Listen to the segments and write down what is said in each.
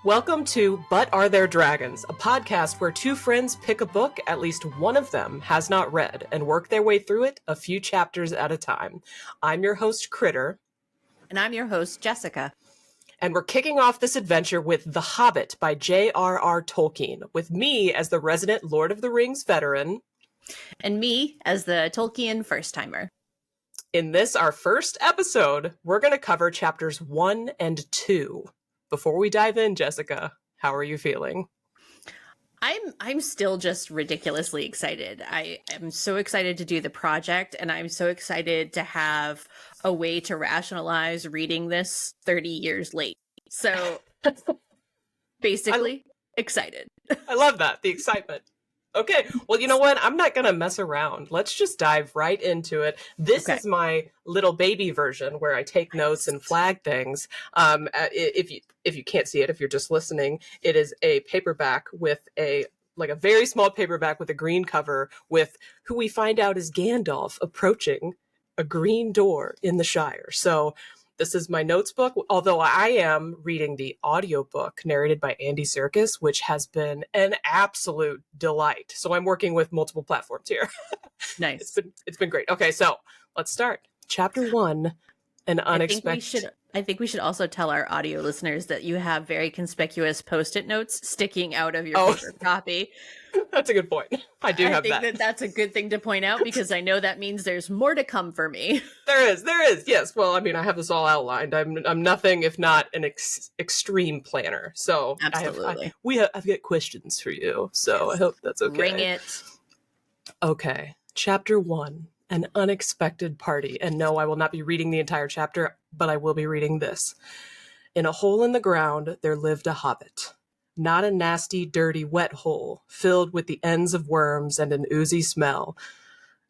Welcome to But Are There Dragons, a podcast where two friends pick a book at least one of them has not read and work their way through it a few chapters at a time. I'm your host, Kritter. And I'm your host, Jessica. And we're kicking off this adventure with The Hobbit by J.R.R. Tolkien, with me as the resident Lord of the Rings veteran. And me as the Tolkien first-timer. In this, our first episode, we're going to cover chapters 1 and 2. Before we dive in, Jessica, how are you feeling? I'm still just ridiculously excited. I am so excited to do the project, and I'm so excited to have a way to rationalize reading this 30 years late. So basically, excited. I love that, the excitement. Okay, well, you know what? I'm not going to mess around. Let's just dive right into it. This is my little baby version where I take notes and flag things. If you can't see it, if you're just listening, it is a paperback with a very small paperback with a green cover with who we find out is Gandalf approaching a green door in the Shire. So this is my notes book, although I am reading the audiobook narrated by Andy Serkis, which has been an absolute delight. So I'm working with multiple platforms here. Nice. It's been great. Okay, so let's start. Chapter 1, an unexpected... I think we should also tell our audio listeners that you have very conspicuous Post-it notes sticking out of your paper copy. That's a good point. I have that. I think that's a good thing to point out because I know that means there's more to come for me. There is. Yes. Well, I mean, I have this all outlined. I'm nothing if not an extreme planner. So absolutely, I've got questions for you. So yes. I hope that's okay. Bring it. Okay. Chapter 1, an unexpected party. And no, I will not be reading the entire chapter, but I will be reading this. In a hole in the ground, there lived a hobbit. Not a nasty, dirty, wet hole, filled with the ends of worms and an oozy smell,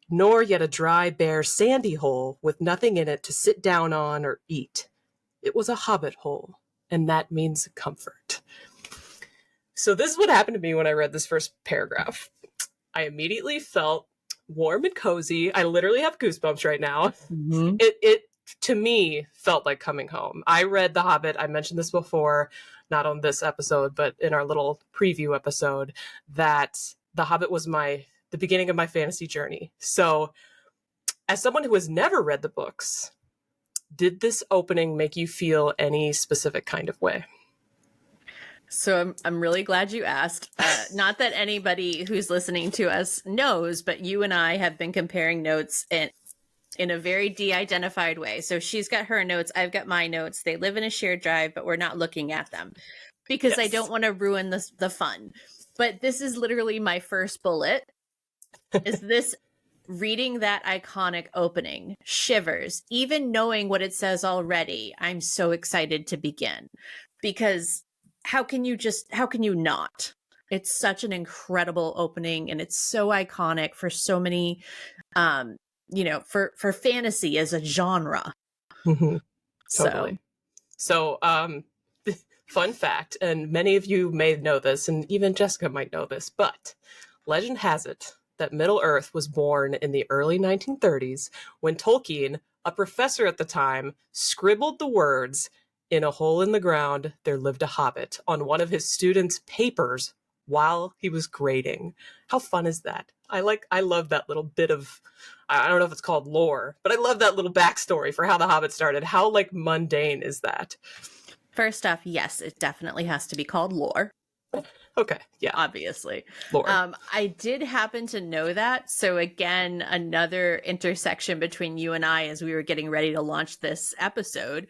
nor yet a dry, bare, sandy hole with nothing in it to sit down on or eat. It was a hobbit hole, and that means comfort. So this is what happened to me when I read this first paragraph. I immediately felt warm and cozy. I literally have goosebumps right now. Mm-hmm. It to me felt like coming home. I read The Hobbit. I mentioned this before, not on this episode, but in our little preview episode, that The Hobbit was the beginning of my fantasy journey. So as someone who has never read the books, did this opening make you feel any specific kind of way? So I'm really glad you asked. Not that anybody who's listening to us knows, but you and I have been comparing notes in a very de-identified way. So she's got her notes, I've got my notes. They live in a shared drive, but we're not looking at them because I don't want to ruin the fun. But this is literally my first bullet. Is this reading that iconic opening? Shivers. Even knowing what it says already, I'm so excited to begin. Because how can you not? It's such an incredible opening and it's so iconic for so many for fantasy as a genre. Mm-hmm. Totally. So, fun fact, and many of you may know this, and even Jessica might know this, but legend has it that Middle-earth was born in the early 1930s when Tolkien, a professor at the time, scribbled the words, "In a hole in the ground, there lived a hobbit," on one of his students' papers while he was grading. How fun is that? I love that little bit of, I don't know if it's called lore, but I love that little backstory for how the Hobbit started. How mundane is that? First off, yes, it definitely has to be called lore. Okay, yeah. Obviously. Lore. I did happen to know that. So again, another intersection between you and I as we were getting ready to launch this episode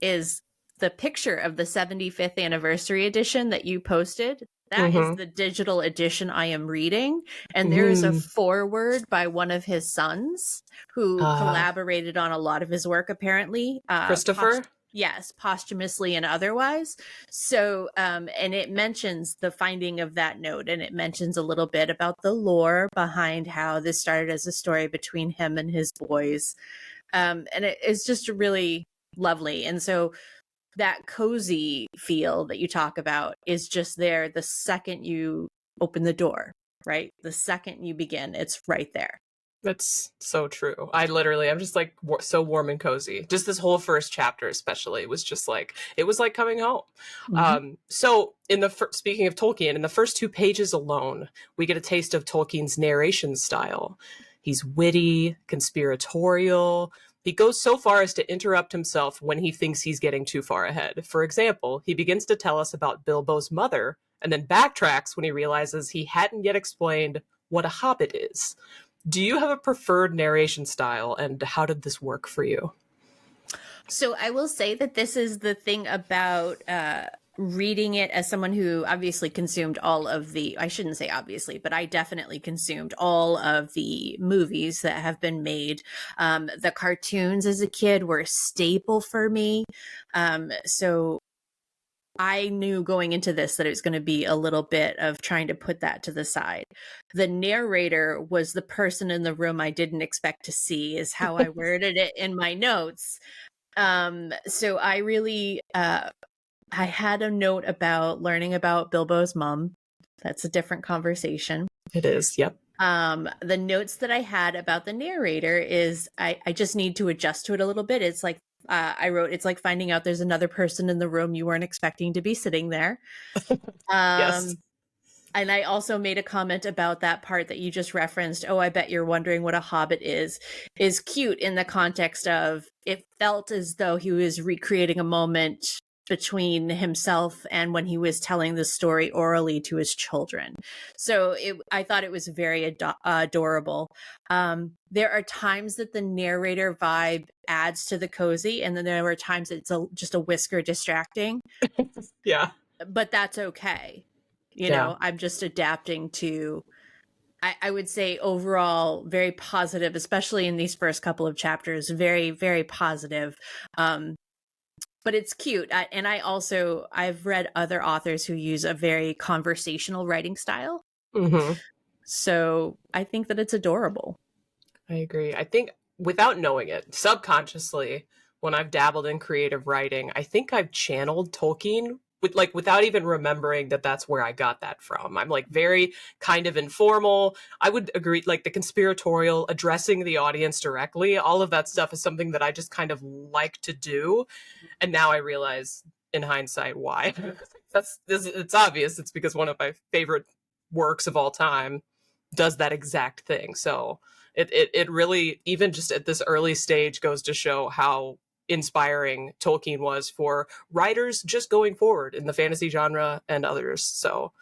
is the picture of the 75th anniversary edition that you posted. That is the digital edition I am reading. And there is a foreword by one of his sons who collaborated on a lot of his work, apparently. Christopher? Yes, posthumously and otherwise. So, and it mentions the finding of that note, and it mentions a little bit about the lore behind how this started as a story between him and his boys. And it's just really lovely. And so that cozy feel that you talk about is just there the second you open the door, right? The second you begin, it's right there. That's so true. I'm just like so warm and cozy. Just this whole first chapter, especially, was just like it was like coming home. Mhm. So, speaking of Tolkien, in the first 2 pages alone, we get a taste of Tolkien's narration style. He's witty, conspiratorial. He goes so far as to interrupt himself when he thinks he's getting too far ahead. For example, he begins to tell us about Bilbo's mother, and then backtracks when he realizes he hadn't yet explained what a hobbit is. Do you have a preferred narration style, and how did this work for you? So I will say that this is the thing about reading it as someone who obviously consumed all of the, I shouldn't say obviously, but I definitely consumed all of the movies that have been made. The cartoons as a kid were a staple for me. So I knew going into this that it was going to be a little bit of trying to put that to the side. The narrator was the person in the room I didn't expect to see, is how I worded it in my notes. So I really, I had a note about learning about Bilbo's mom. That's a different conversation. It is, yep. The notes that I had about the narrator is I just need to adjust to it a little bit. It's like, I wrote, it's like finding out there's another person in the room you weren't expecting to be sitting there. Yes. And I also made a comment about that part that you just referenced. Oh, I bet you're wondering what a hobbit is cute in the context of it felt as though he was recreating a moment between himself and when he was telling the story orally to his children. So I thought it was very adorable. There are times that the narrator vibe adds to the cozy, and then there are times it's just a whisker distracting. Yeah. But that's okay. You know, I'm just adapting to, I would say overall, very positive, especially in these first couple of chapters, very, very positive. But it's cute. And I've read other authors who use a very conversational writing style. Mm-hmm. So I think that it's adorable. I agree. I think without knowing it, subconsciously, when I've dabbled in creative writing, I think I've channeled Tolkien without even remembering that that's where I got that from. I'm like very kind of informal. I would agree, like the conspiratorial, addressing the audience directly, all of that stuff is something that I just kind of like to do. And now I realize in hindsight why. It's obvious. It's because one of my favorite works of all time does that exact thing. So it really, even just at this early stage, goes to show how inspiring Tolkien was for writers just going forward in the fantasy genre and others. So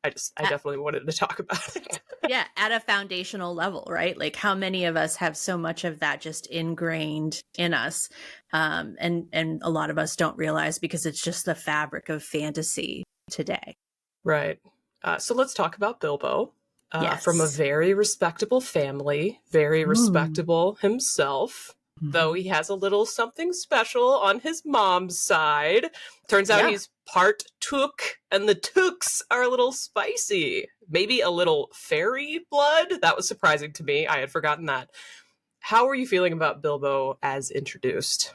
I definitely wanted to talk about it. Yeah, at a foundational level, right? Like how many of us have so much of that just ingrained in us, and a lot of us don't realize because it's just the fabric of fantasy today. Right. So let's talk about Bilbo. From a Yes. very respectable family, very Mm. respectable himself, though he has a little something special on his mom's side. Turns out Yeah. he's part Took, and the Tooks are a little spicy. Maybe a little fairy blood? That was surprising to me. I had forgotten that. How are you feeling about Bilbo as introduced?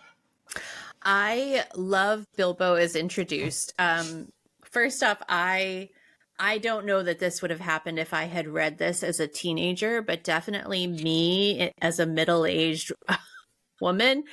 I love Bilbo as introduced. First off, I don't know that this would have happened if I had read this as a teenager, but definitely me as a middle-aged woman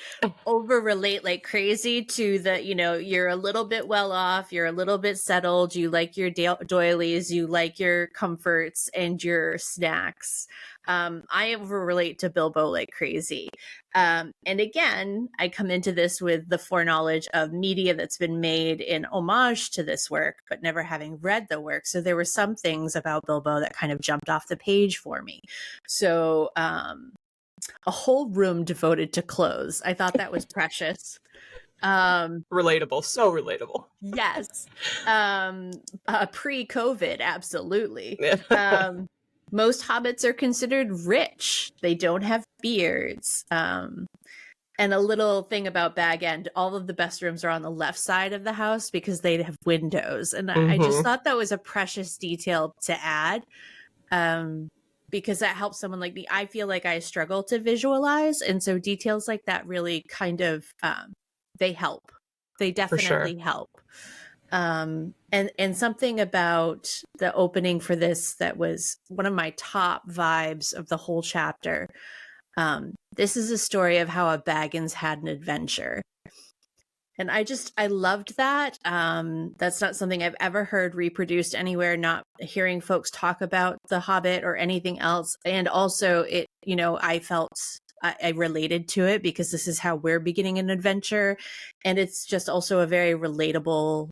over relate like crazy to the, you're a little bit well off, you're a little bit settled, you like your doilies, you like your comforts and your snacks. I over relate to Bilbo like crazy. And again, I come into this with the foreknowledge of media that's been made in homage to this work, but never having read the work. So there were some things about Bilbo that kind of jumped off the page for me. So, a whole room devoted to clothes. I thought that was precious. Relatable, so relatable. Yes. Pre-COVID, absolutely. Yeah. Most hobbits are considered rich. They don't have beards. And a little thing about Bag End, all of the best rooms are on the left side of the house because they have windows. And I just thought that was a precious detail to add. Because that helps someone like me. I feel like I struggle to visualize. And so details like that really kind of, they help. They For sure. definitely help. And something about the opening for this that was one of my top vibes of the whole chapter. This is a story of how a Baggins had an adventure. And I loved that. That's not something I've ever heard reproduced anywhere, not hearing folks talk about The Hobbit or anything else. And also it, I felt I related to it because this is how we're beginning an adventure. And it's just also a very relatable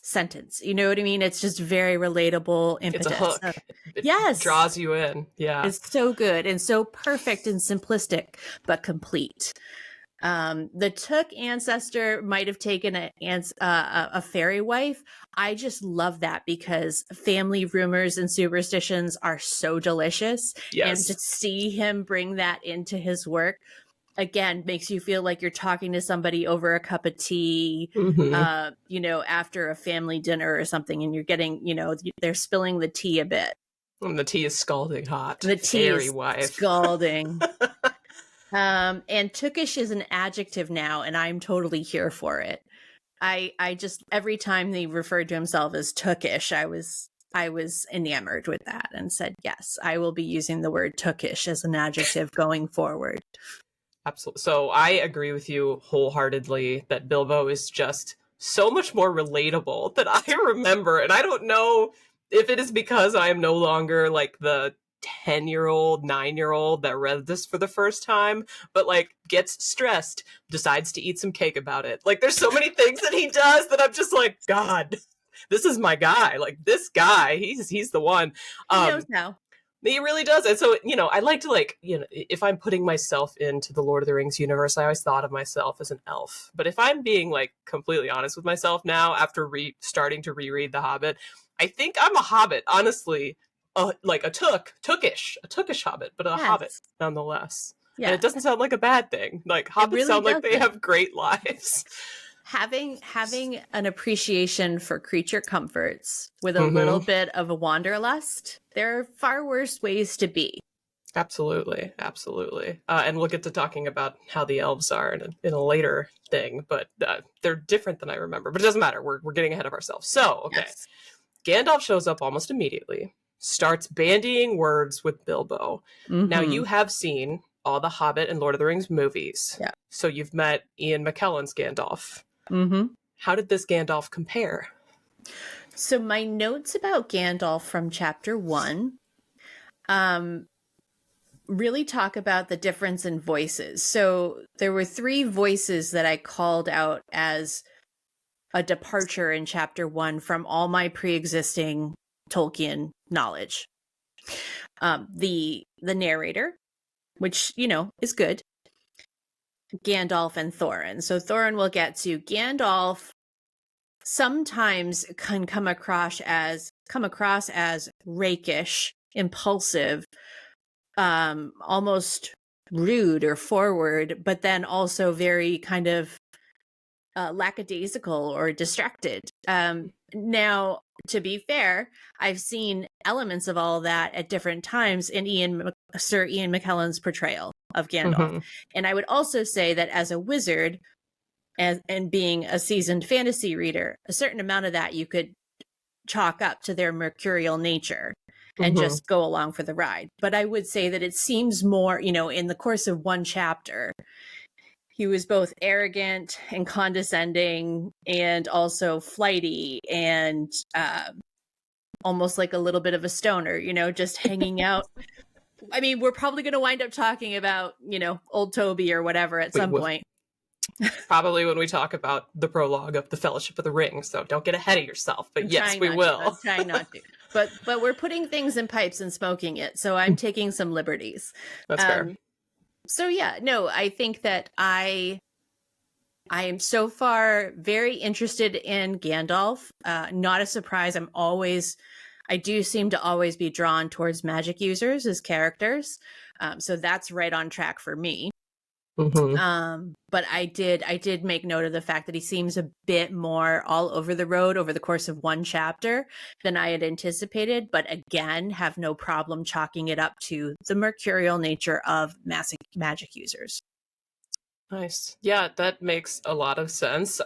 sentence. You know what I mean? It's just very relatable impetus. It's a hook. It yes. draws you in. Yeah. It's so good and so perfect and simplistic, but complete. The Took ancestor might have taken a fairy wife. I just love that because family rumors and superstitions are so delicious. Yes. And to see him bring that into his work, again, makes you feel like you're talking to somebody over a cup of tea, after a family dinner or something, and you're getting, they're spilling the tea a bit. And the tea is scalding hot. The tea fairy is wife. scalding. And Tookish is an adjective now, and I'm totally here for it. I just, every time he referred to himself as Tookish, I was enamored with that and said, yes, I will be using the word Tookish as an adjective going forward. Absolutely. So I agree with you wholeheartedly that Bilbo is just so much more relatable than I remember. And I don't know if it is because I am no longer like the 10-year-old, 9-year-old that read this for the first time, but like gets stressed, decides to eat some cake about it. Like there's so many things that he does that I'm just like, God, this is my guy. Like this guy, he's the one. He knows now. He really does. And so, I like to if I'm putting myself into the Lord of the Rings universe, I always thought of myself as an elf. But if I'm being like completely honest with myself now, after starting to reread The Hobbit, I think I'm a hobbit, honestly. Like a tookish hobbit, but a hobbit nonetheless. Yeah. And it doesn't sound like a bad thing. Like hobbits really sound like they have great lives. Having an appreciation for creature comforts with a little bit of a wanderlust, there are far worse ways to be. Absolutely. And we'll get to talking about how the elves are in a later thing, but they're different than I remember. But it doesn't matter. We're getting ahead of ourselves. So, okay. Yes. Gandalf shows up almost immediately, starts bandying words with Bilbo. Now, you have seen all the Hobbit and Lord of the Rings movies. Yeah. So you've met Ian McKellen's Gandalf. How did this Gandalf compare? So my notes about Gandalf from chapter 1 really talk about the difference in voices. So there were 3 voices that I called out as a departure in chapter 1 from all my pre-existing Tolkien knowledge. The narrator, which, is good. Gandalf and Thorin. So Thorin we'll get to. Gandalf sometimes can come across as rakish, impulsive, almost rude or forward, but then also very kind of lackadaisical or distracted. Now, to be fair, I've seen elements of all that at different times in Sir Ian McKellen's portrayal of Gandalf. And I would also say that as a wizard and being a seasoned fantasy reader, a certain amount of that you could chalk up to their mercurial nature and just go along for the ride. But I would say that it seems more, in the course of one chapter, he was both arrogant and condescending and also flighty and almost like a little bit of a stoner, just hanging out. I mean, we're probably going to wind up talking about, old Toby or whatever at some point. Probably when we talk about the prologue of the Fellowship of the Ring. So don't get ahead of yourself. But yes, we will. I'm trying not to. But we're putting things in pipes and smoking it. So I'm taking some liberties. That's fair. So yeah, no, I think that I am so far very interested in Gandalf. Not a surprise. I do seem to always be drawn towards magic users as characters. So that's right on track for me. But I did make note of the fact that he seems a bit more all over the road over the course of one chapter than I had anticipated, but again, have no problem chalking it up to the mercurial nature of magic users. Nice. Yeah, that makes a lot of sense.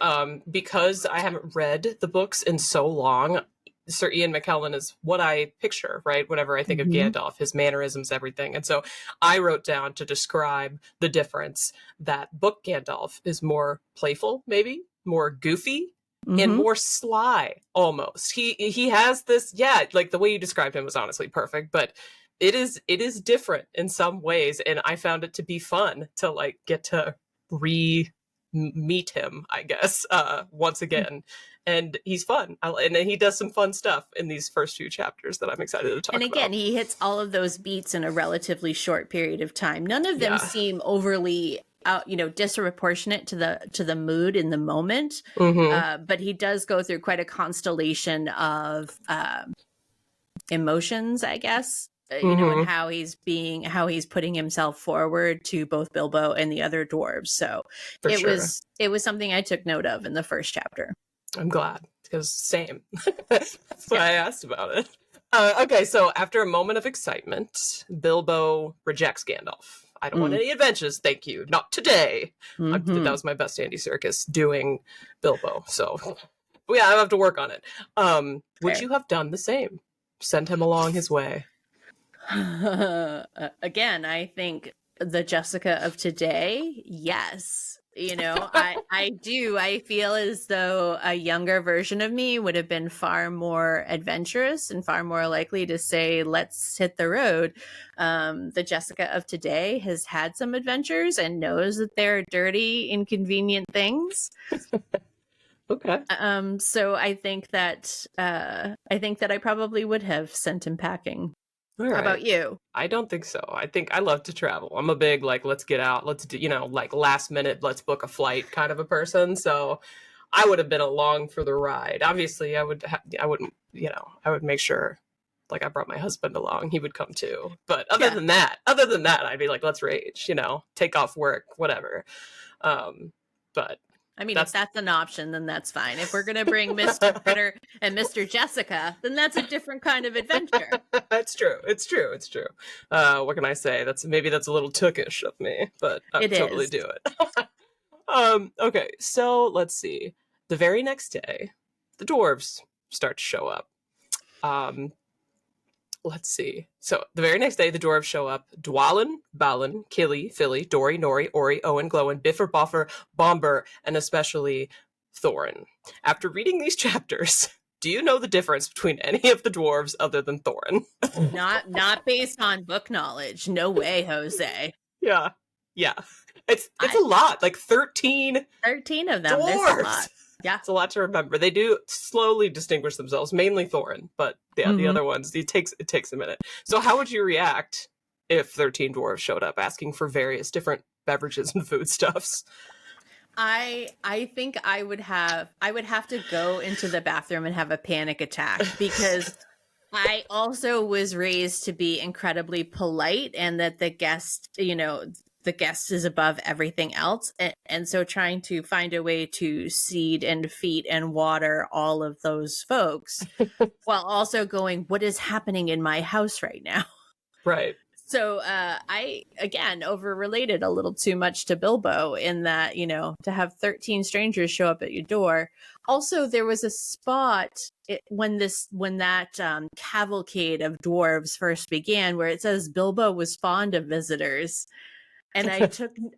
Because I haven't read the books in so long, Sir Ian McKellen is what I picture, right? Whenever I think of Mhm. Gandalf, his mannerisms, everything. And so I wrote down to describe the difference that book Gandalf is more playful, maybe more goofy, and Mhm. more sly almost. He has this, yeah, like the way you described him was honestly perfect, but it is different in some ways, and I found it to be fun to like get to meet him, I guess, once again. And he's fun. And he does some fun stuff in these first few chapters that I'm excited to And talk again, about. he hits all of those beats in a relatively short period of time. None of them Yeah. seem overly disproportionate to the mood in the moment. Mm-hmm. But he does go through quite a constellation of emotions, I guess. And Mm-hmm. how he's putting himself forward to both Bilbo and the other dwarves. So For sure. it was something I took note of in the first chapter. I'm glad, because same. That's why Yeah. I asked about it. Okay, so after a moment of excitement, Bilbo rejects Gandalf. I don't want Mm. any adventures, thank you. Not today. That Hmm. was my best Andy Serkis doing Bilbo. So, yeah, I have to work on it. Would Fair. you have done the same? Send him along his way. Again, I think the Jessica of today, yes. I do. I feel as though a younger version of me would have been far more adventurous and far more likely to say, let's hit the road. The Jessica of today has had some adventures and knows that they're dirty, inconvenient things. Okay. So I think that I probably would have sent him packing. All How right. about you? I don't think so. I think I love to travel. I'm a big, like, let's get out, let's do, like last minute, let's book a flight kind of a person. So I would have been along for the ride. Obviously, I wouldn't, I would make sure like I brought my husband along. He would come too. But Yeah. other than that, I'd be like, let's rage, take off work, whatever. But I mean, if that's that's an option, then that's fine. If we're going to bring Mr. Kritter and Mr. Jessica, then that's a different kind of adventure. That's true. It's true. It's true. What can I say? That's a little tookish of me, but I would It totally is. do it. Okay, so let's see. The very next day, the dwarves start to show up. Um, let's see. So the very next day, the dwarves show up. Dwalin, Balin, Killy, Philly, Dory, Nori, Ori, Owen, Glowin, Biffer, Boffer, Bomber, and especially Thorin. After reading these chapters, do you know the difference between any of the dwarves other than Thorin? Not based on book knowledge. No way, Jose. Yeah. Yeah. It's I a lot. Like 13 13 of them. There's a lot. dwarves. Yeah. It's a lot to remember. They do slowly distinguish themselves, mainly Thorin, but yeah, the Mm-hmm. other ones, it takes a minute. So how would you react if 13 dwarves showed up asking for various different beverages and foodstuffs? I think I would have to go into the bathroom and have a panic attack because I also was raised to be incredibly polite and that the guest is above everything else. And so trying to find a way to seed and feed and water all of those folks while also going, what is happening in my house right now? Right. So I again over related a little too much to Bilbo in that to have 13 strangers show up at your door. Also, there was a spot when that cavalcade of dwarves first began where it says Bilbo was fond of visitors, and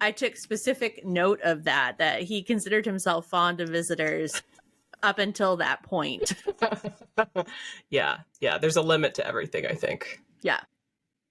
I took specific note of that he considered himself fond of visitors up until that point. Yeah. Yeah. There's a limit to everything, I think. Yeah.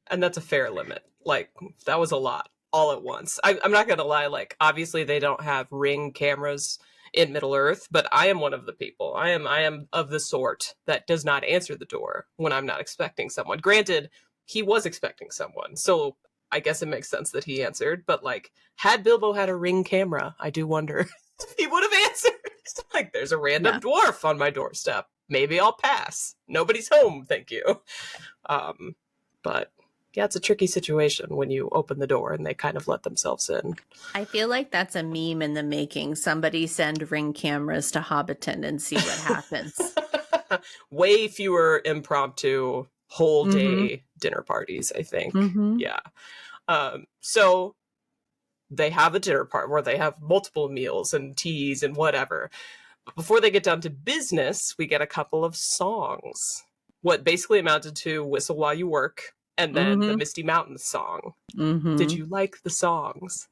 And that's a fair limit. Like, that was a lot all at once. I'm not gonna lie, like, obviously they don't have ring cameras in Middle Earth, but I am one of the people. I am of the sort that does not answer the door when I'm not expecting someone. Granted, he was expecting someone, so I guess it makes sense that he answered, but like, had Bilbo had a ring camera, I do wonder if he would have answered. Like, there's a random Yeah. dwarf on my doorstep. Maybe I'll pass. Nobody's home, thank you. But yeah, it's a tricky situation when you open the door and they kind of let themselves in. I feel like that's a meme in the making. Somebody send ring cameras to Hobbiton and see what happens. Way fewer impromptu whole Mm-hmm. day dinner parties, I think. Mm-hmm. Yeah. So they have a dinner party where they have multiple meals and teas and whatever. But before they get down to business, we get a couple of songs. What basically amounted to Whistle While You Work and then the Misty Mountains song. Did you like the songs?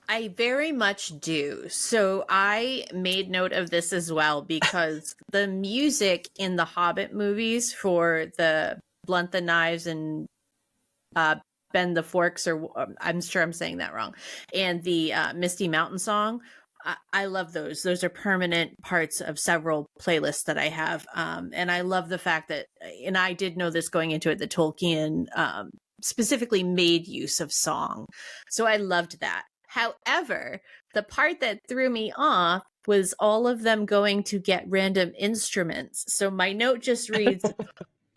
I very much do. So I made note of this as well because the music in the Hobbit movies for the Blunt the Knives and Bend the Forks, or I'm sure I'm saying that wrong, and the Misty Mountain song, I love those. Those are permanent parts of several playlists that I have. And I love the fact that, and I did know this going into it, that Tolkien specifically made use of song. So I loved that. However, the part that threw me off was all of them going to get random instruments. So my note just reads,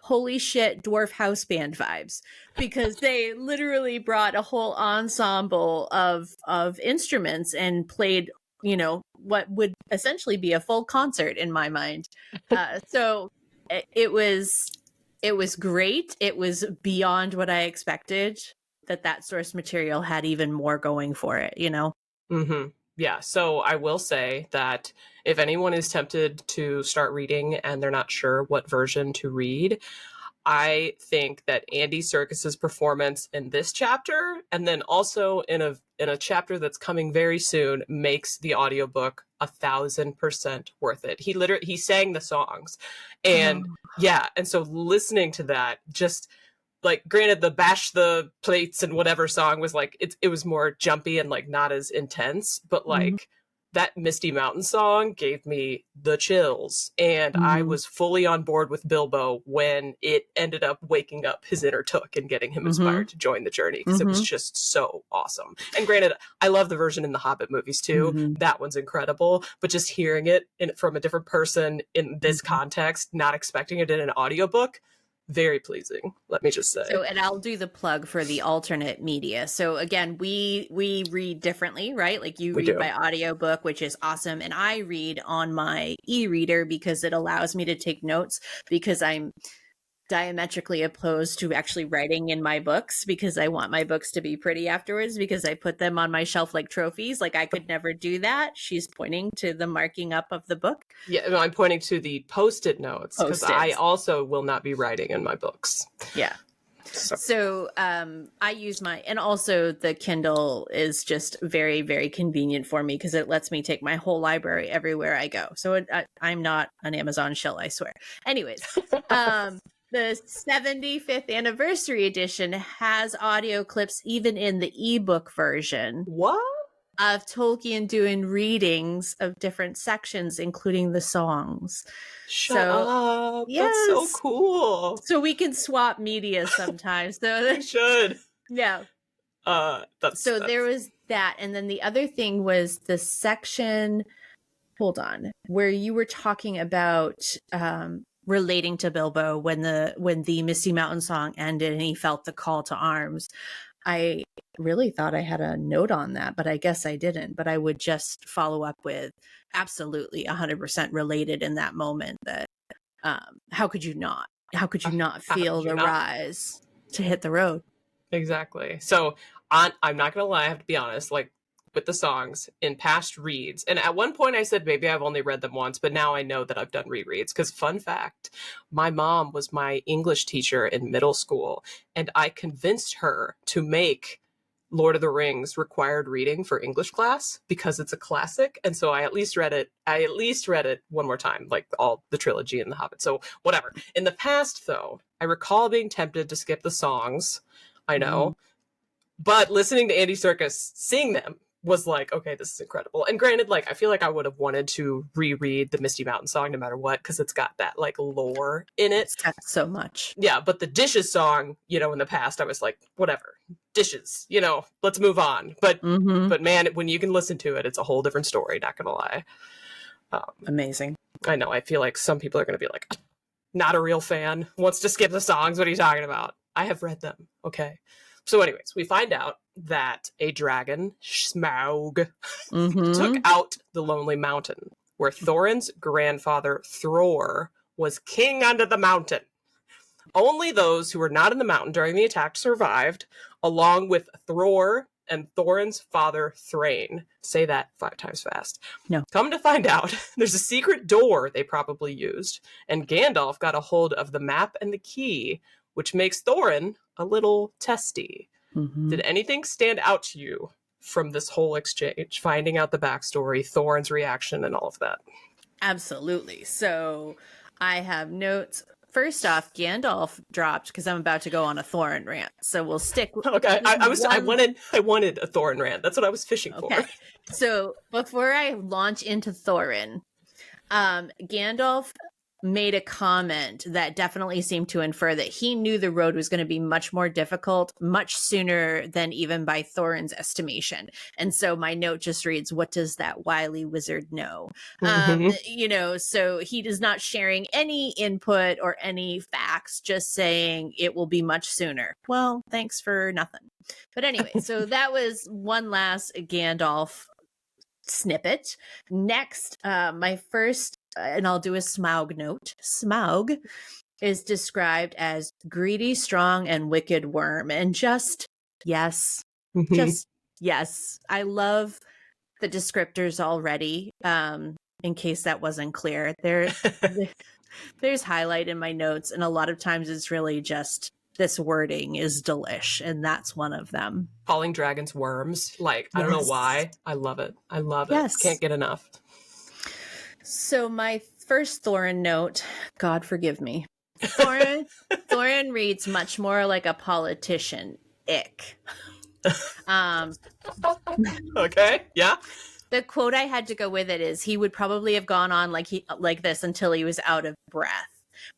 holy shit, dwarf house band vibes, because they literally brought a whole ensemble of instruments and played, you know, what would essentially be a full concert in my mind. So it was great. It was beyond what I expected. That source material had even more going for it, you know? Mm-hmm. Yeah, so I will say that if anyone is tempted to start reading and they're not sure what version to read, I think that Andy Serkis's performance in this chapter, and then also in a chapter that's coming very soon, makes the audiobook 1,000% worth it. He sang the songs, and yeah, and so listening to that, just like, granted, the bash the plates and whatever song was like, it was more jumpy and like not as intense, but like that Misty Mountain song gave me the chills, and I was fully on board with Bilbo when it ended up waking up his inner Took and getting him inspired to join the journey, because it was just so awesome. And granted, I love the version in the Hobbit movies too. That one's incredible, but just hearing it from a different person in this context, not expecting it in an audiobook, very pleasing, let me just say. So, and I'll do the plug for the alternate media. So again, we read differently, right? Like you read by audiobook, which is awesome. And I read on my e-reader because it allows me to take notes, because I'm diametrically opposed to actually writing in my books, because I want my books to be pretty afterwards, because I put them on my shelf like trophies. Like I could never do that. She's pointing to the marking up of the book. Yeah, no, I'm pointing to the post-it notes, because I also will not be writing in my books. Yeah. So I use and also the Kindle is just very, very convenient for me because it lets me take my whole library everywhere I go. So I'm not an Amazon shill, I swear. Anyways, the 75th anniversary edition has audio clips even in the ebook version. What? Of Tolkien doing readings of different sections, including the songs. Shut up. Yes. That's so cool. So we can swap media sometimes. So we should. Yeah. There was that. And then the other thing was the section, hold on, where you were talking about relating to Bilbo when the Misty Mountain song ended and he felt the call to arms. I really thought I had a note on that, but I guess I didn't. But I would just follow up with absolutely 100% related in that moment. That how could you not? How could you not feel the rise to hit the road? Exactly. So I'm not going to lie. I have to be honest. Like with the songs in past reads, and at one point I said maybe I've only read them once, but now I know that I've done rereads, because fun fact, my mom was my English teacher in middle school, and I convinced her to make Lord of the Rings required reading for English class because it's a classic. And so I at least read it one more time, like all the trilogy and the Hobbit. So whatever. In the past though, I recall being tempted to skip the songs. I know. But listening to Andy Serkis sing them was like, okay, this is incredible. And granted, like, I feel like I would have wanted to reread the Misty Mountain song no matter what, because it's got that like lore in it. It's got so much. Yeah, but the Dishes song, you know, in the past, I was like, whatever, dishes, you know, let's move on. But man, when you can listen to it, it's a whole different story, not gonna lie. Amazing. I know, I feel like some people are gonna be like, not a real fan, wants to skip the songs, what are you talking about? I have read them, okay? So anyways, we find out that a dragon, Smaug, took out the Lonely Mountain, where Thorin's grandfather, Thror, was king under the mountain. Only those who were not in the mountain during the attack survived, along with Thror and Thorin's father, Thrain. Say that 5 times fast. No. Come to find out, there's a secret door they probably used, and Gandalf got a hold of the map and the key, which makes Thorin a little testy. Mm-hmm. Did anything stand out to you from this whole exchange, finding out the backstory, Thorin's reaction, and all of that? Absolutely. So I have notes. First off, Gandalf dropped because I'm about to go on a Thorin rant. So we'll stick. Okay, I wanted a Thorin rant. That's what I was fishing for. So before I launch into Thorin, Gandalf made a comment that definitely seemed to infer that he knew the road was going to be much more difficult, much sooner than even by Thorin's estimation. And so my note just reads, what does that wily wizard know? So he is not sharing any input or any facts, just saying it will be much sooner. Well, thanks for nothing. But anyway, so that was one last Gandalf snippet. Next, my first, and I'll do a Smaug note. Smaug is described as greedy, strong, and wicked worm. And just yes. I love the descriptors already. In case that wasn't clear, there's highlight in my notes, and a lot of times it's really just this wording is delish, and that's one of them. Calling dragons worms. Like, I don't know why. I love it. Yes. Can't get enough. So my first Thorin note, God forgive me. Thorin reads much more like a politician. Ick. Okay, yeah. The quote I had to go with it is, he would probably have gone on like this until he was out of breath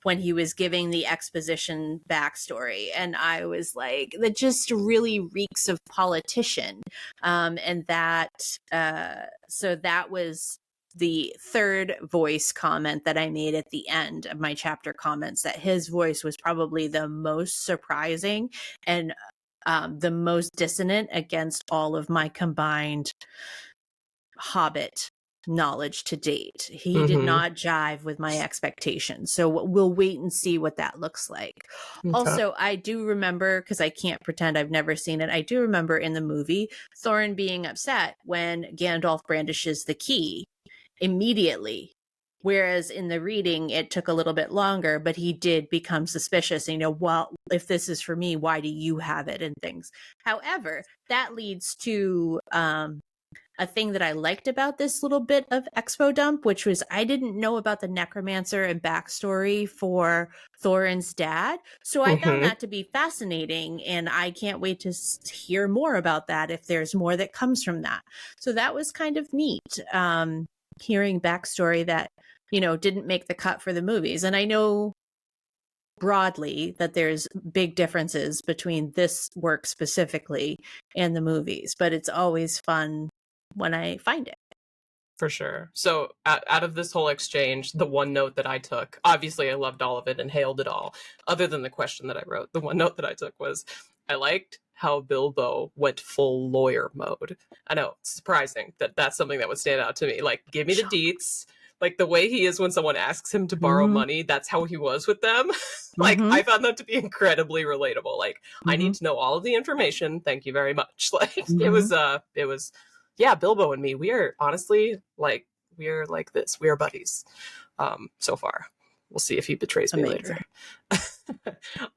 when he was giving the exposition backstory. And I was like, that just really reeks of politician. And that, so that was the third voice comment that I made at the end of my chapter comments, that his voice was probably the most surprising and the most dissonant against all of my combined Hobbit knowledge to date. He did not jive with my expectations. So we'll wait and see what that looks like. Okay. Also, I do remember, because I can't pretend I've never seen it, I do remember in the movie Thorin being upset when Gandalf brandishes the key immediately. Whereas in the reading, it took a little bit longer, but he did become suspicious. Well, if this is for me, why do you have it, and things. However, that leads to a thing that I liked about this little bit of expo dump, which was I didn't know about the necromancer and backstory for Thorin's dad. So I found that to be fascinating, and I can't wait to hear more about that if there's more that comes from that. So that was kind of neat, hearing backstory that, didn't make the cut for the movies. And I know broadly that there's big differences between this work specifically and the movies, but it's always fun when I find it. For sure. So out of this whole exchange, the one note that I took, obviously I loved all of it and hailed it all, other than the question that I wrote. The one note that I took was, I liked how Bilbo went full lawyer mode. I know, it's surprising that that's something that would stand out to me. Like, give me the deets. Like, the way he is when someone asks him to borrow money, that's how he was with them. Like, I found that to be incredibly relatable. Like, I need to know all of the information. Thank you very much. Like, it was, yeah, Bilbo and me, we are honestly, like, we are like this. We are buddies so far. We'll see if he betrays me later.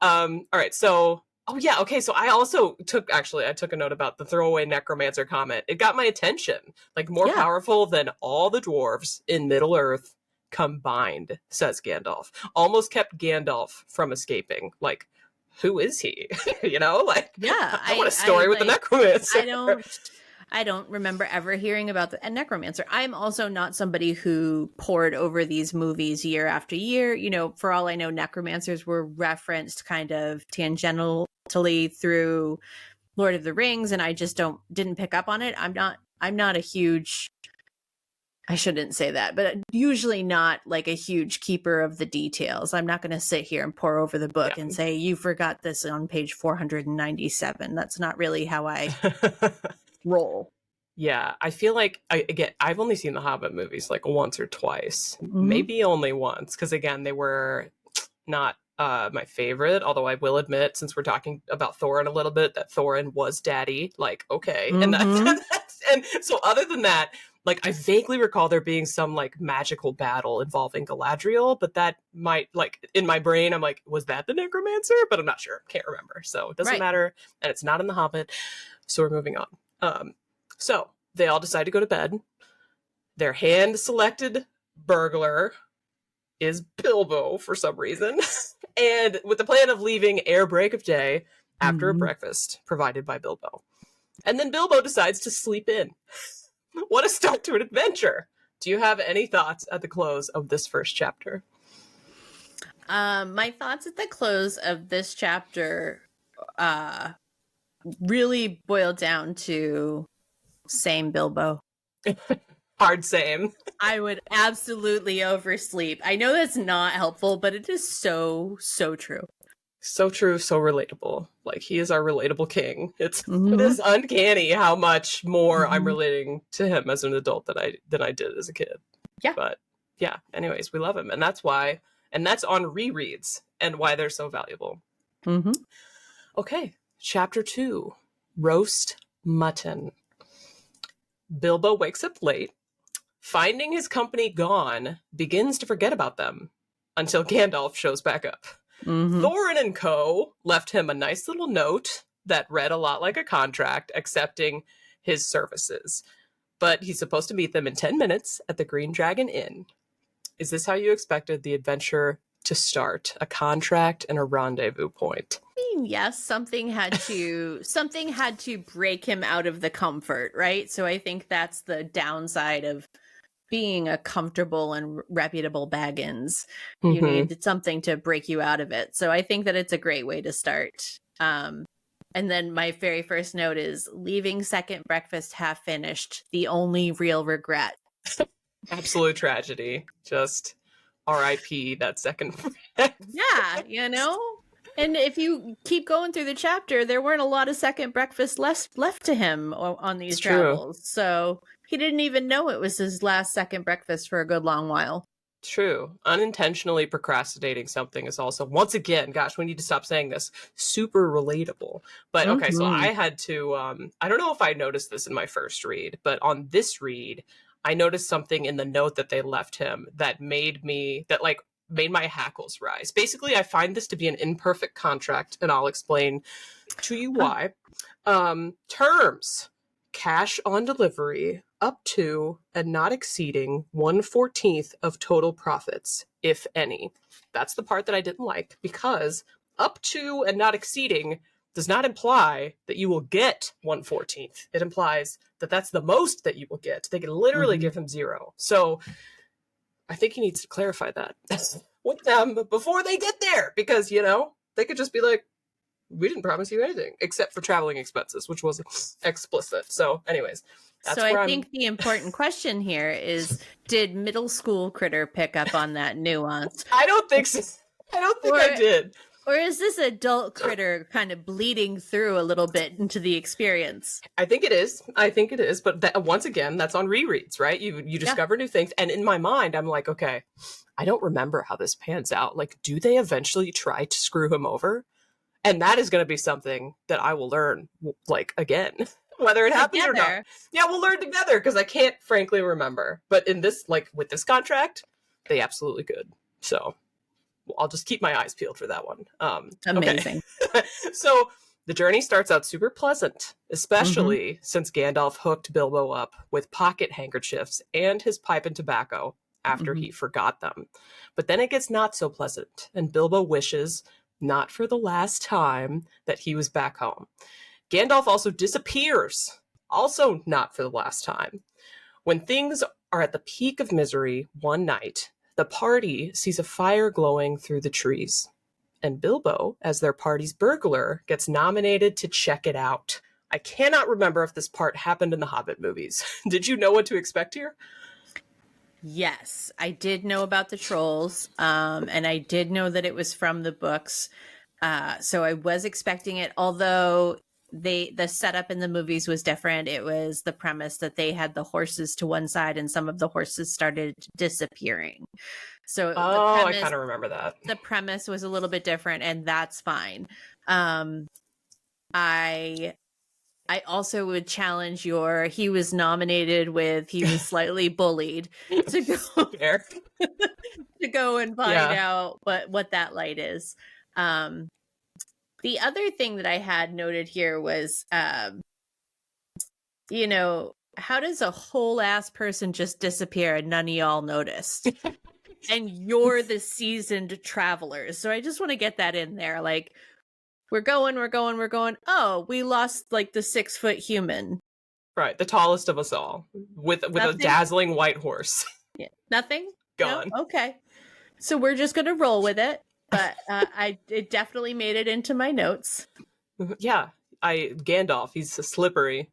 All right, so, oh yeah, okay, so I also took a note about the throwaway necromancer comment. It got my attention. Like, more powerful than all the dwarves in Middle-earth combined, says Gandalf. Almost kept Gandalf from escaping. Like, who is he? Like, yeah, I want a story with the necromancer. I don't remember ever hearing about the necromancer. I'm also not somebody who pored over these movies year after year. For all I know, necromancers were referenced kind of tangentially through Lord of the Rings, and I just didn't pick up on it. I'm not a huge, I shouldn't say that, but usually not like a huge keeper of the details. I'm not going to sit here and pore over the book and say, you forgot this on page 497. That's not really how I roll. Yeah, I feel like, I've only seen the Hobbit movies like once or twice, maybe only once, because again, they were not my favorite, although I will admit, since we're talking about Thorin a little bit, that Thorin was daddy. Like, okay. And and so other than that, like, I vaguely recall there being some like magical battle involving Galadriel, but that might, like, in my brain, I'm like, was that the necromancer? But I'm not sure. Can't remember. So it doesn't matter. And it's not in The Hobbit. So we're moving on. So they all decide to go to bed. Their hand-selected burglar is Bilbo for some reason. And with the plan of leaving ere break of day after a breakfast provided by Bilbo. And then Bilbo decides to sleep in. What a start to an adventure. Do you have any thoughts at the close of this first chapter? My thoughts at the close of this chapter really boil down to same Bilbo. Hard same. I would absolutely oversleep. I know that's not helpful, but it is so true. So true, so relatable. Like, he is our relatable king. It is uncanny how much more I'm relating to him as an adult than I did as a kid. Yeah. But yeah, anyways, we love him. And that's why, and that's on rereads and why they're so valuable. Okay, chapter 2, Roast Mutton. Bilbo wakes up late, finding his company gone, begins to forget about them until Gandalf shows back up. Thorin and co. left him a nice little note that read a lot like a contract accepting his services. But he's supposed to meet them in 10 minutes at the Green Dragon Inn. Is this how you expected the adventure to start? A contract and a rendezvous point? Yes, something had to break him out of the comfort, right? So I think that's the downside of being a comfortable and reputable Baggins. You need something to break you out of it. So I think that it's a great way to start. And then my very first note is leaving second breakfast half finished. The only real regret. Absolute tragedy. Just R.I.P. that second. Yeah, you know? And if you keep going through the chapter, there weren't a lot of second breakfasts left to him on these travels. So he didn't even know it was his last second breakfast for a good long while. True. Unintentionally procrastinating something is also, once again, gosh, we need to stop saying this, super relatable. But okay, so I had to, I don't know if I noticed this in my first read, but on this read, I noticed something in the note that they left him that made my hackles rise. Basically, I find this to be an imperfect contract, and I'll explain to you why. Terms: cash on delivery up to and not exceeding 1/14 of total profits, if any. That's the part that I didn't like, because up to and not exceeding does not imply that you will get 1/14. It implies that that's the most that you will get. They can literally give him 0. So I think he needs to clarify that with them before they get there, because, you know, they could just be like, we didn't promise you anything except for traveling expenses, which was explicit. So anyways, that's so I think the important question here is, did middle school Kritter pick up on that nuance? I don't think so. I don't think I did. Or is this adult Kritter kind of bleeding through a little bit into the experience? I think it is. But once again, that's on rereads, right? You discover new things. And in my mind, I'm like, okay, I don't remember how this pans out. Like, do they eventually try to screw him over? And that is going to be something that I will learn, like, again, whether it happens or not. Yeah, we'll learn together, because I can't frankly remember. But in this, like, with this contract, they absolutely could. So I'll just keep my eyes peeled for that one. Amazing. Okay. So the journey starts out super pleasant, especially since Gandalf hooked Bilbo up with pocket handkerchiefs and his pipe and tobacco after he forgot them. But then it gets not so pleasant, and Bilbo wishes, not for the last time, that he was back home. Gandalf also disappears, also not for the last time. When things are at the peak of misery one night, the party sees a fire glowing through the trees, and Bilbo, as their party's burglar, gets nominated to check it out. I cannot remember if this part happened in the Hobbit movies. Did you know what to expect here? Yes, I did know about the trolls, and I did know that it was from the books, so I was expecting it, although the setup in the movies was different. It was the premise that they had the horses to one side and some of the horses started disappearing. So Oh, I kind of remember that. the premise was a little bit different, and that's fine. I also would challenge he was nominated with he was slightly bullied to go Fair. to go and find out what that light is. The other thing that I had noted here was how does a whole ass person just disappear and none of y'all noticed? And you're the seasoned travelers. So I just want to get that in there. Like, we're going. Oh, we lost like the 6-foot human. Right, the tallest of us all, with a dazzling white horse. Yeah. Nothing? Gone. No? Okay. So we're just going to roll with it. But it definitely made it into my notes. Yeah, Gandalf, he's a slippery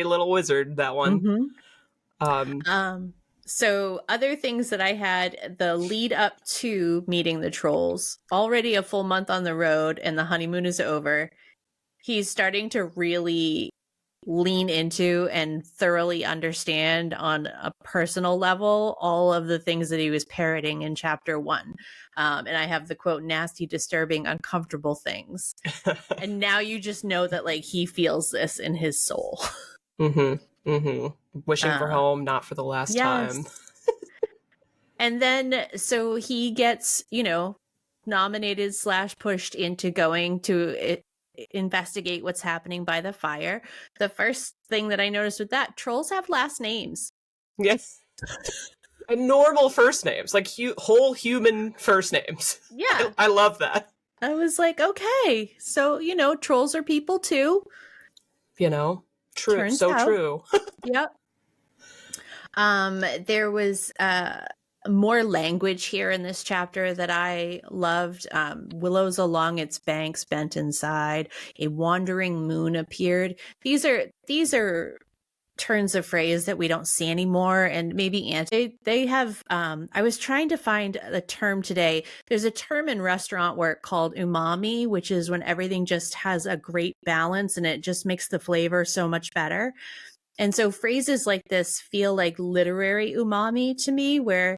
little wizard, that one. Mm-hmm. So other things that I had, the lead up to meeting the trolls, already a full month on the road and the honeymoon is over. He's starting to really lean into and thoroughly understand on a personal level all of the things that he was parroting in chapter 1. And I have the quote, nasty, disturbing, uncomfortable things. And now you just know that like he feels this in his soul. Wishing for home, not for the last time. And then so he gets, nominated / pushed into going to investigate what's happening by the fire. The first thing that I noticed with that, trolls have last names. Yes. And normal first names, like whole human first names. Yeah. I love that. I was like, okay, so, trolls are people too. True. Turns so out. True. Yep. There was more language here in this chapter that I loved. Willows along its banks bent inside. A wandering moon appeared. These are turns of phrase that we don't see anymore, and maybe they have. I was trying to find the term today. There's a term in restaurant work called umami, which is when everything just has a great balance and it just makes the flavor so much better. And so phrases like this feel like literary umami to me, where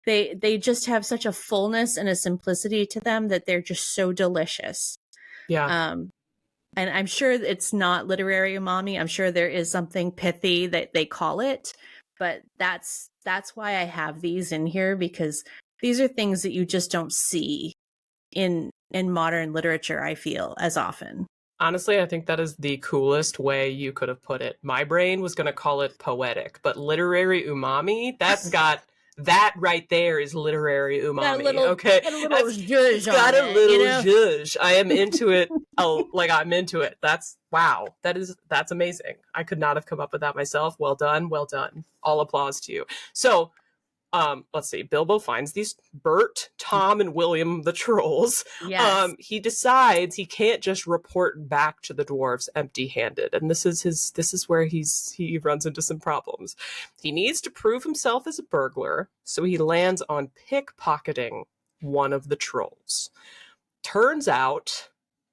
they just have such a fullness and a simplicity to them that they're just so delicious. Yeah. And I'm sure it's not literary umami. I'm sure there is something pithy that they call it, but that's why I have these in here, because these are things that you just don't see in modern literature, I feel, as often. Honestly, I think that is the coolest way you could have put it. My brain was going to call it poetic, but literary umami, that's got that right there is literary umami. Okay. Got a little zhuzh got on a it, little zhuzh. I am into it. I'm into it. That's wow. That's amazing. I could not have come up with that myself. Well done. Well done. All applause to you. So, let's see. Bilbo finds these Bert, Tom, and William the trolls. Yes. He decides he can't just report back to the dwarves empty-handed, and this is where he runs into some problems. He needs to prove himself as a burglar, so he lands on pickpocketing one of the trolls. Turns out,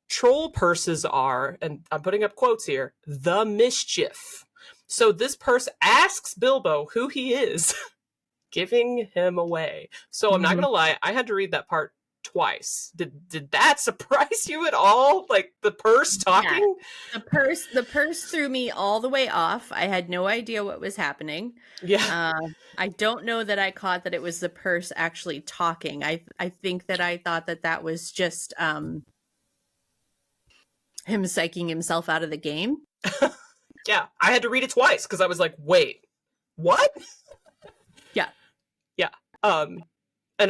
troll purses are, and I'm putting up quotes here, the mischief. So this person asks Bilbo who he is, giving him away. So I'm not gonna lie, I had to read that part twice. Did that surprise you at all? Like the purse talking? Yeah. The purse threw me all the way off. I had no idea what was happening. Yeah. I don't know that I caught that it was the purse actually talking. I think that I thought that was just him psyching himself out of the game. Yeah, I had to read it twice because I was like, wait, what? Yeah. Yeah. And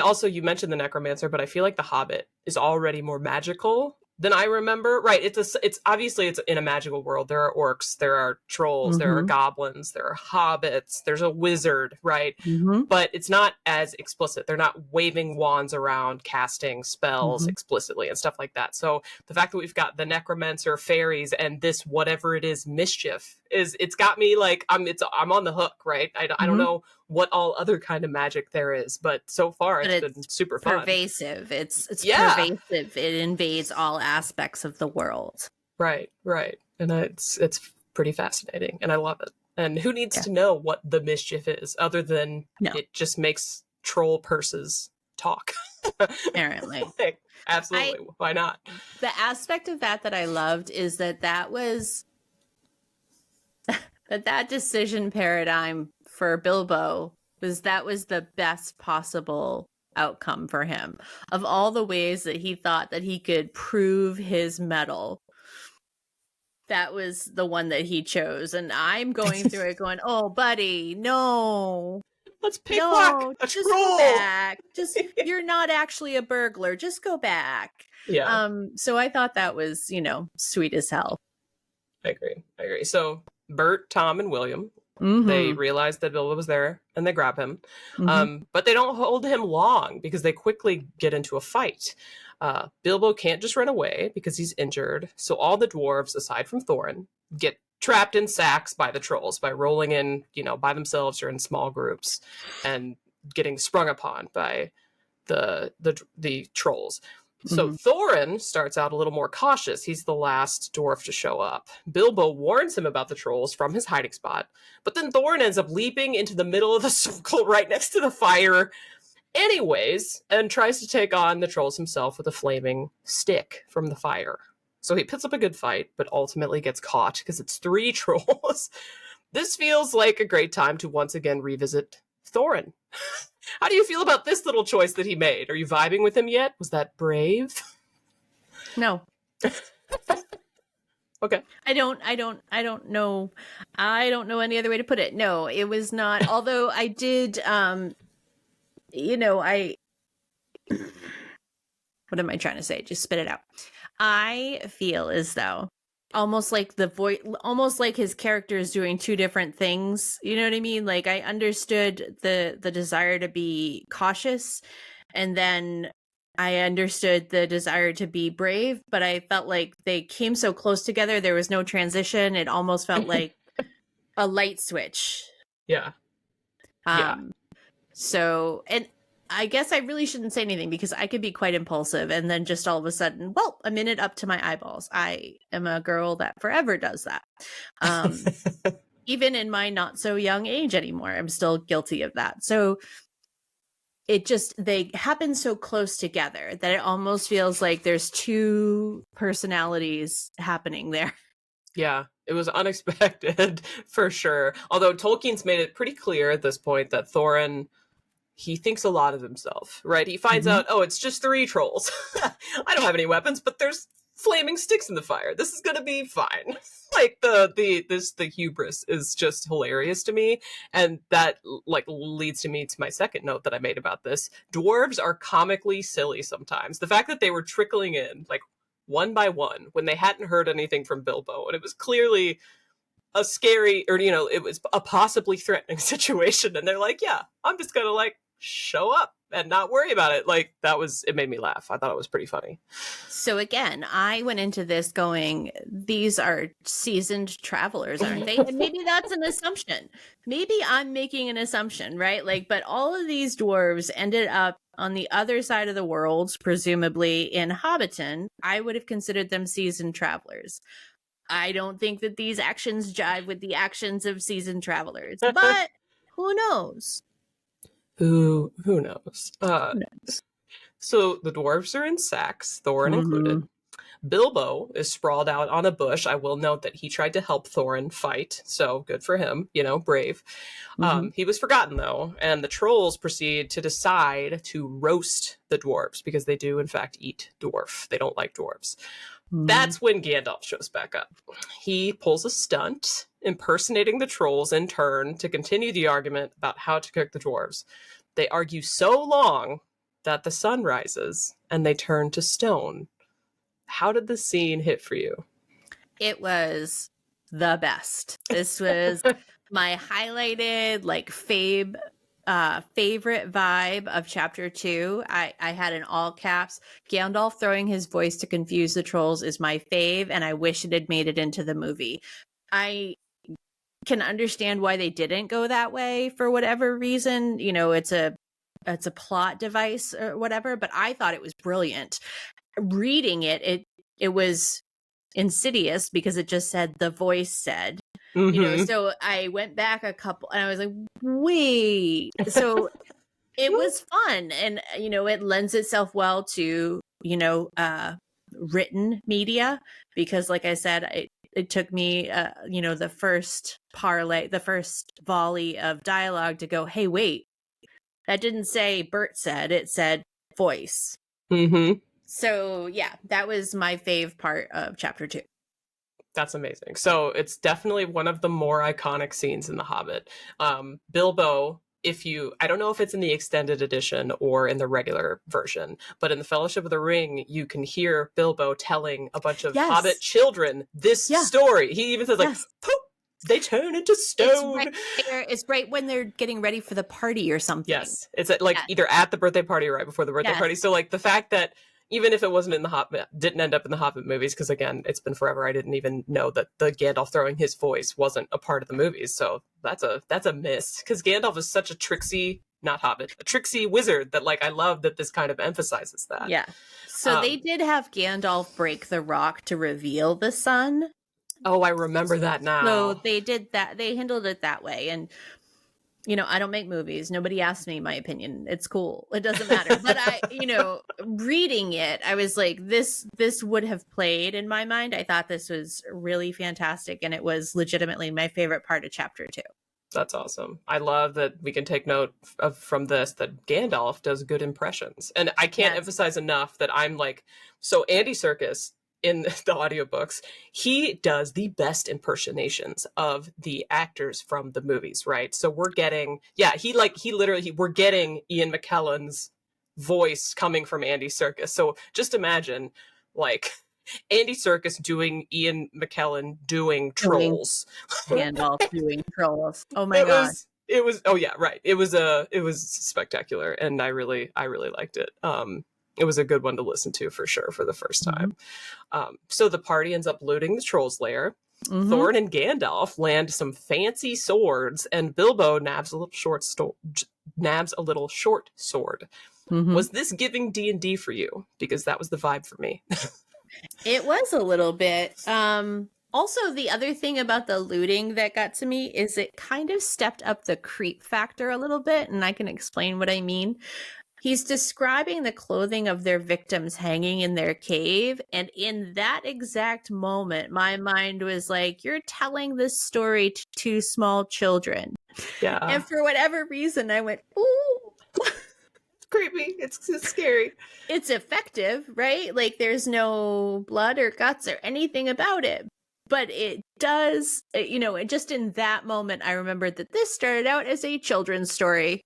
also you mentioned the necromancer, but I feel like the Hobbit is already more magical than I remember. Right. It's obviously it's in a magical world. There are orcs, there are trolls, there are goblins, there are hobbits, there's a wizard, right? But it's not as explicit. They're not waving wands around, casting spells explicitly and stuff like that. So the fact that we've got the necromancer, fairies, and this whatever it is, mischief, it's got me like I'm on the hook, right? I don't know what all other kind of magic there is, but so far it's been super fun. Pervasive. It's pervasive. It invades all aspects of the world. Right. And it's pretty fascinating, and I love it. And who needs to know what the mischief is other than it just makes troll purses talk. Apparently. Like, absolutely. Why not? The aspect of that I loved is that was that decision paradigm for Bilbo was the best possible outcome for him. Of all the ways that he thought that he could prove his mettle, that was the one that he chose. And I'm going through it going, oh, buddy, no. Let's pickpocket a just troll. Go back. You're not actually a burglar. Just go back. Yeah. So I thought that was, sweet as hell. I agree. So Bert, Tom, and William, Mm-hmm. they realize that Bilbo was there and they grab him. Mm-hmm. But they don't hold him long because they quickly get into a fight. Bilbo can't just run away because he's injured. So all the dwarves, aside from Thorin, get trapped in sacks by the trolls by rolling in, by themselves or in small groups and getting sprung upon by the trolls. So Thorin starts out a little more cautious. He's the last dwarf to show up. Bilbo warns him about the trolls from his hiding spot, but then Thorin ends up leaping into the middle of the circle right next to the fire anyways, and tries to take on the trolls himself with a flaming stick from the fire. So he puts up a good fight, but ultimately gets caught because it's 3 trolls. This feels like a great time to once again revisit Thorin. How do you feel about this little choice that he made? Are you vibing with him yet? Was that brave? No. Okay. I don't know. I don't know any other way to put it. No, it was not. Although I did, what am I trying to say? Just spit it out. I feel as though almost like his character is doing 2 different things. You know what I mean? Like I understood the desire to be cautious, and then I understood the desire to be brave, but I felt like they came so close together. There was no transition. It almost felt like a light switch. Yeah. So, and I guess I really shouldn't say anything because I could be quite impulsive and then just all of a sudden, a minute up to my eyeballs. I am a girl that forever does that. Even in my not so young age anymore, I'm still guilty of that. So they happen so close together that it almost feels like there's 2 personalities happening there. Yeah, it was unexpected for sure. Although Tolkien's made it pretty clear at this point that Thorin, he thinks a lot of himself, right? He finds out, it's just 3 trolls. I don't have any weapons, but there's flaming sticks in the fire. This is going to be fine. Like the hubris is just hilarious to me. And that leads me to my second note that I made about this. Dwarves are comically silly sometimes. The fact that they were trickling in one by one when they hadn't heard anything from Bilbo, and it was clearly a scary, or it was a possibly threatening situation, and they're like, yeah, I'm just gonna show up and not worry about it. It made me laugh. I thought it was pretty funny. So again, I went into this going, these are seasoned travelers, aren't they? And maybe that's an assumption. Maybe I'm making an assumption, right? But all of these dwarves ended up on the other side of the world, presumably in Hobbiton. I would have considered them seasoned travelers. I don't think that these actions jive with the actions of seasoned travelers, but who knows? Who knows? So the dwarves are in sacks, Thorin included. Bilbo is sprawled out on a bush. I will note that he tried to help Thorin fight, so good for him, brave. He was forgotten, though, and the trolls proceed to decide to roast the dwarves, because they do, in fact, eat dwarf. They don't like dwarves. That's when Gandalf shows back up. He pulls a stunt, impersonating the trolls in turn to continue the argument about how to cook the dwarves. They argue so long that the sun rises, and they turn to stone. How did the scene hit for you? It was the best. This was my highlighted, favorite vibe of chapter 2. I had in all caps, Gandalf throwing his voice to confuse the trolls is my fave, and I wish it had made it into the movie. I can understand why they didn't go that way for whatever reason. It's a plot device or whatever, but I thought it was brilliant. Reading it was insidious because it just said the voice said. So I went back a couple and I was like, wait. So it was fun, and it lends itself well to written media, because like I said, it took me the first volley of dialogue to go, hey, wait, that didn't say Bert said, it said voice. Mm-hmm. So yeah, that was my fave part of chapter 2. That's amazing. So it's definitely one of the more iconic scenes in The Hobbit. Bilbo, I don't know if it's in the extended edition or in the regular version, but in the Fellowship of the Ring, you can hear Bilbo telling a bunch of Hobbit children this story. He even says like, poof, they turn into stone. It's right when they're getting ready for the party or something. Yes. It's either at the birthday party or right before the birthday party. So like the fact that even if it wasn't in the Hobbit, didn't end up in the Hobbit movies, because again, it's been forever. I didn't even know that the Gandalf throwing his voice wasn't a part of the movies. So that's a miss, because Gandalf is such a tricksy, not Hobbit, a tricksy wizard that like I love that this kind of emphasizes that. Yeah. So they did have Gandalf break the rock to reveal the sun. Oh, I remember that now. So they did that. They handled it that way, and I don't make movies. Nobody asked me my opinion. It's cool. It doesn't matter. But reading it, I was like, this would have played in my mind. I thought this was really fantastic, and it was legitimately my favorite part of chapter 2. That's awesome. I love that we can take note from this that Gandalf does good impressions. And I can't emphasize enough that I'm like, so Andy Serkis in the audiobooks, he does the best impersonations of the actors from the movies, right? So we're getting, we're getting Ian McKellen's voice coming from Andy Serkis. So just imagine, like, Andy Serkis doing Ian McKellen doing Trolls. Gandalf doing Trolls. Oh my god. It was It was spectacular, and I really liked it. It was a good one to listen to for sure for the first time. So the party ends up looting the Trolls lair. Thorin and Gandalf land some fancy swords, and Bilbo nabs a little short sword. Was this giving D&D for you? Because that was the vibe for me. It was a little bit. Also, the other thing about the looting that got to me is it kind of stepped up the creep factor a little bit, and I can explain what I mean. He's describing the clothing of their victims hanging in their cave, and in that exact moment, my mind was like, you're telling this story to 2 small children. Yeah. And for whatever reason, I went, ooh. It's creepy. It's scary. It's effective, right? Like, there's no blood or guts or anything about it. But it does, just in that moment, I remembered that this started out as a children's story.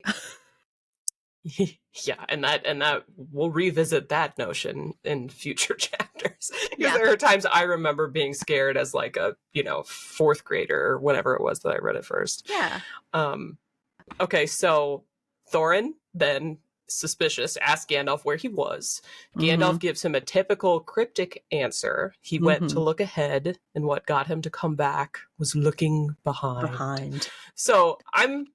Yeah, and that we'll revisit that notion in future chapters, because there are times I remember being scared as like a 4th grader or whatever it was that I read it first. Yeah. Okay, so Thorin then, suspicious, asks Gandalf where he was. Gandalf gives him a typical cryptic answer. He went to look ahead, and what got him to come back was looking behind. So I'm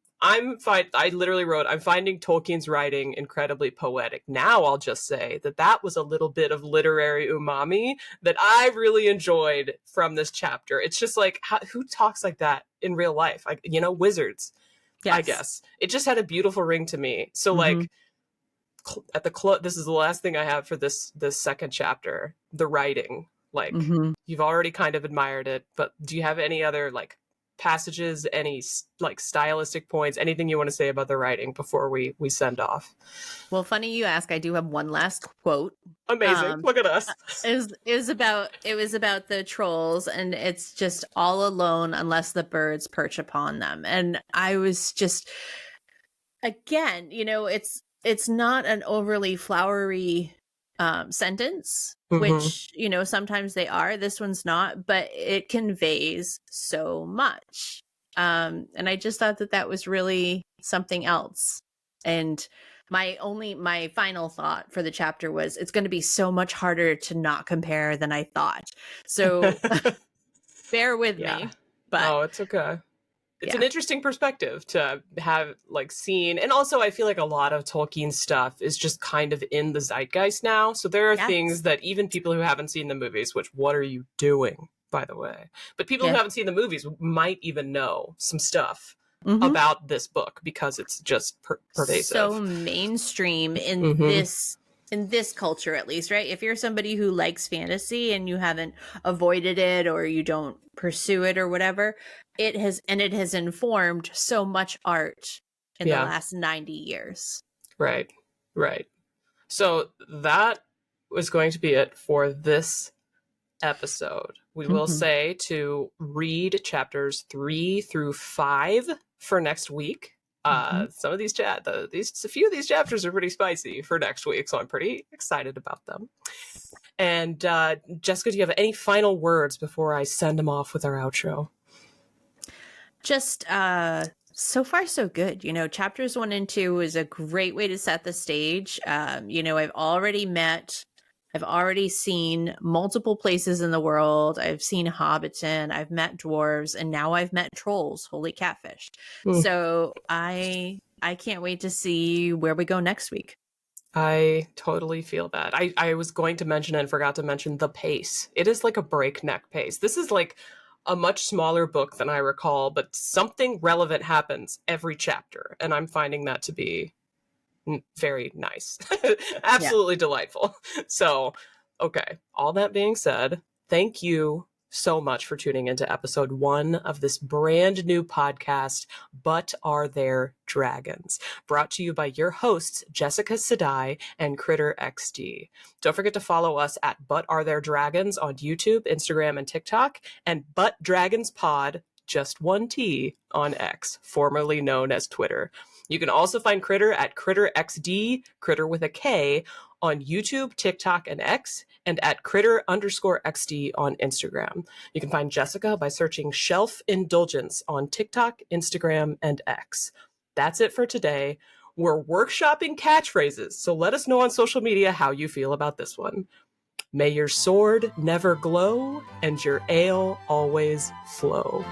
fine. I literally wrote, I'm finding Tolkien's writing incredibly poetic. Now I'll just say that was a little bit of literary umami that I really enjoyed from this chapter. It's just like, who talks like that in real life? Like, wizards, I guess. It just had a beautiful ring to me. So like, at the this is the last thing I have for this second chapter, the writing. Like, you've already kind of admired it, but do you have any other like passages, any like stylistic points, anything you want to say about the writing before we send off? Well, funny you ask. I do have one last quote. Amazing. Look at us. It was about the trolls, and it's just all alone unless the birds perch upon them. And I was just, again, it's not an overly flowery sentence, which sometimes they are. This one's not, but it conveys so much, and I just thought that was really something else. And my final thought for the chapter was, it's going to be so much harder to not compare than I thought, so bear with me. But it's okay. It's an interesting perspective to have like seen. And also I feel like a lot of Tolkien stuff is just kind of in the zeitgeist now. So there are things that even people who haven't seen the movies, which what are you doing, by the way? But people who haven't seen the movies might even know some stuff about this book because it's just pervasive. So mainstream in in this culture, at least, right? If you're somebody who likes fantasy and you haven't avoided it or you don't pursue it or whatever, it has informed so much art in the last 90 years. Right. So that was going to be it for this episode. We will say to read chapters 3 through 5 for next week. Some of these a few of these chapters are pretty spicy for next week, so I'm pretty excited about them. And Jessica, do you have any final words before I send them off with our outro? Just so far so good. You know, chapters 1 and 2 is a great way to set the stage. You know, I've already seen multiple places in the world. I've seen Hobbiton, I've met dwarves, and now I've met trolls. Holy catfish. So I can't wait to see where we go next week. I totally feel that. I was going to mention and forgot to mention the pace. It is like a breakneck pace. This is like a much smaller book than I recall, but something relevant happens every chapter, and I'm finding that to be very nice. Absolutely delightful. So, okay, all that being said, thank you so much for tuning into episode 1 of this brand new podcast, But Are There Dragons? Brought to you by your hosts, Jessica Sedai and Kritter XD. Don't forget to follow us at But Are There Dragons on YouTube, Instagram, and TikTok, and But Dragons Pod, just one T, on X, formerly known as Twitter. You can also find Kritter at Kritter XD, Kritter with a K, on YouTube, TikTok, and X, and at Kritter_XD on Instagram. You can find Jessica by searching Shelf Indulgence on TikTok, Instagram, and X. That's it for today. We're workshopping catchphrases, so let us know on social media how you feel about this one. May your sword never glow and your ale always flow.